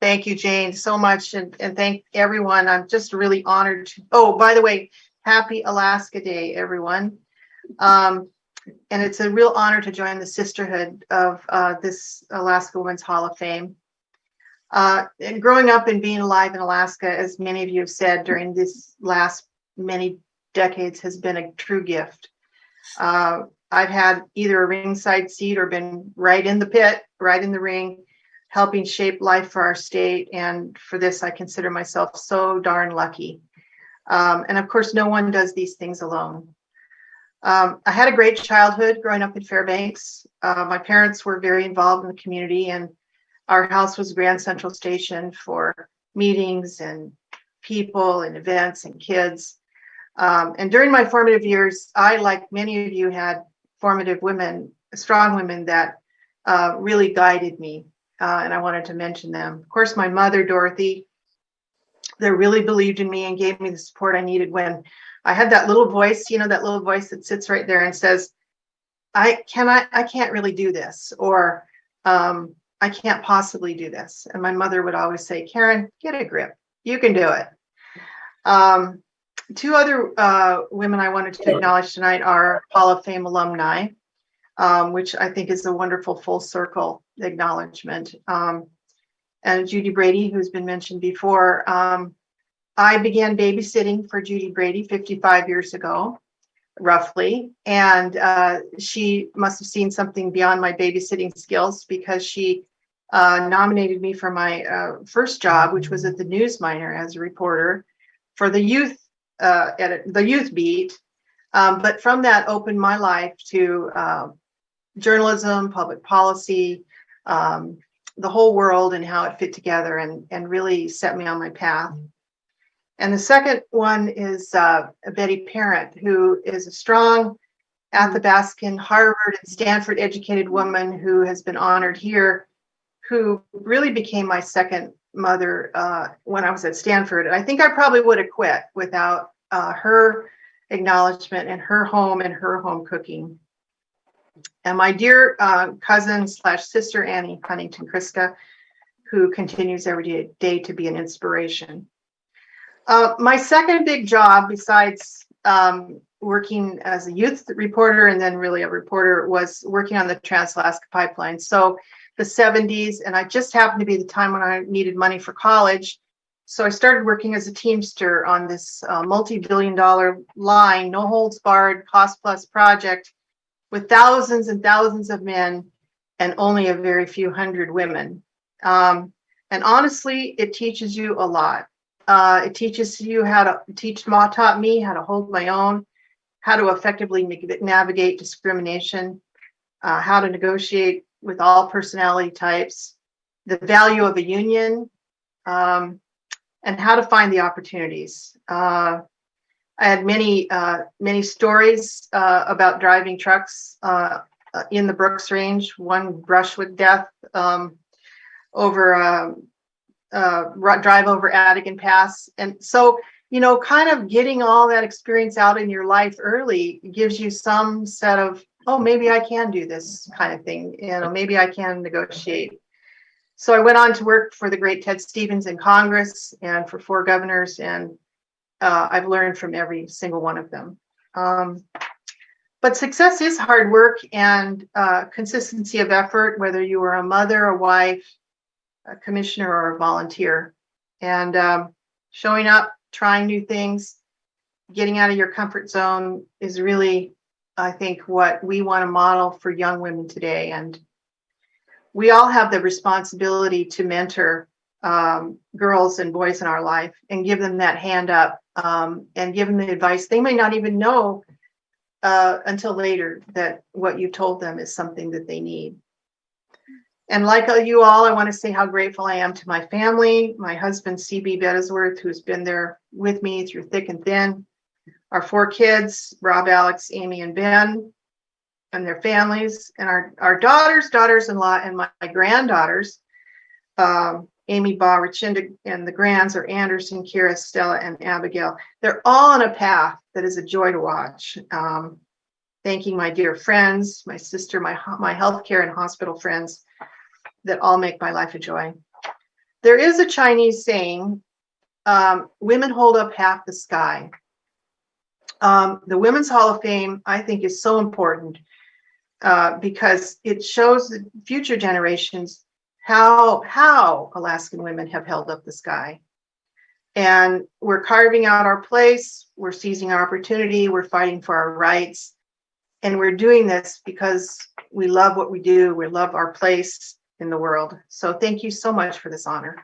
Thank you, Jane, so much. And thank everyone. I'm just really honored to, oh, by the way, happy Alaska Day, everyone. And it's a real honor to join the sisterhood of this Alaska Women's Hall of Fame. And growing up and being alive in Alaska, as many of you have said, during this last many decades has been a true gift. I've had either a ringside seat or been right in the pit, right in the ring, helping shape life for our state. And for this, I consider myself so darn lucky. And of course, no one does these things alone. I had a great childhood growing up in Fairbanks. My parents were very involved in the community, and our house was Grand Central Station for meetings and people and events and kids. And during my formative years, I, like many of you, had formative women, strong women that really guided me. And I wanted to mention them. Of course, my mother, Dorothy, that really believed in me and gave me the support I needed when I had that little voice, that little voice that sits right there and says, I can't really do this, or I can't possibly do this. And my mother would always say, Karen, get a grip. You can do it. Two other women I wanted to acknowledge tonight are Hall of Fame alumni, which I think is a wonderful full circle acknowledgement. And Judy Brady, who's been mentioned before. I began babysitting for Judy Brady 55 years ago, roughly. And she must have seen something beyond my babysitting skills, because she nominated me for my first job, which was at the News Miner as a reporter for the youth the youth beat. But from that opened my life to journalism, public policy, the whole world and how it fit together, and really set me on my path. And the second one is Betty Parent, who is a strong Athabascan, Harvard, and Stanford educated woman who has been honored here, who really became my second mother when I was at Stanford. And I think I probably would have quit without her acknowledgement and her home cooking. And my dear cousin / sister, Annie Huntington Kriska, who continues every day to be an inspiration. My second big job, besides working as a youth reporter and then really a reporter, was working on the Trans-Alaska Pipeline. So the 70s, and I just happened to be the time when I needed money for college. So I started working as a Teamster on this multi-billion-dollar line, no holds barred, cost plus project with thousands and thousands of men and only a very few hundred women. And honestly, it teaches you a lot. It teaches you taught me how to hold my own, how to effectively navigate discrimination, how to negotiate with all personality types, the value of a union, and how to find the opportunities. I had many stories about driving trucks in the Brooks Range, one brush with death over drive over Adigan Pass. And so, kind of getting all that experience out in your life early gives you some set of, oh, maybe I can do this kind of thing. Maybe I can negotiate. So I went on to work for the great Ted Stevens in Congress and for 4 governors, and I've learned from every single one of them. But success is hard work and consistency of effort, whether you are a mother, a wife, a commissioner, or a volunteer. And showing up, trying new things, getting out of your comfort zone is really, I think, what we want to model for young women today. And we all have the responsibility to mentor girls and boys in our life and give them that hand up and give them the advice. They may not even know until later that what you told them is something that they need. And like you all, I want to say how grateful I am to my family, my husband, C.B. Bettesworth, who's been there with me through thick and thin, our 4 kids, Rob, Alex, Amy, and Ben, and their families, and our daughters-in-law, and my granddaughters, Amy, Ba, Richinda, and the grands are Anderson, Kira, Stella, and Abigail. They're all on a path that is a joy to watch. Thanking my dear friends, my sister, my healthcare and hospital friends that all make my life a joy. There is a Chinese saying, women hold up half the sky. The Women's Hall of Fame, I think, is so important because it shows the future generations how Alaskan women have held up the sky. And we're carving out our place, we're seizing our opportunity, we're fighting for our rights. And we're doing this because we love what we do, we love our place in the world. So thank you so much for this honor.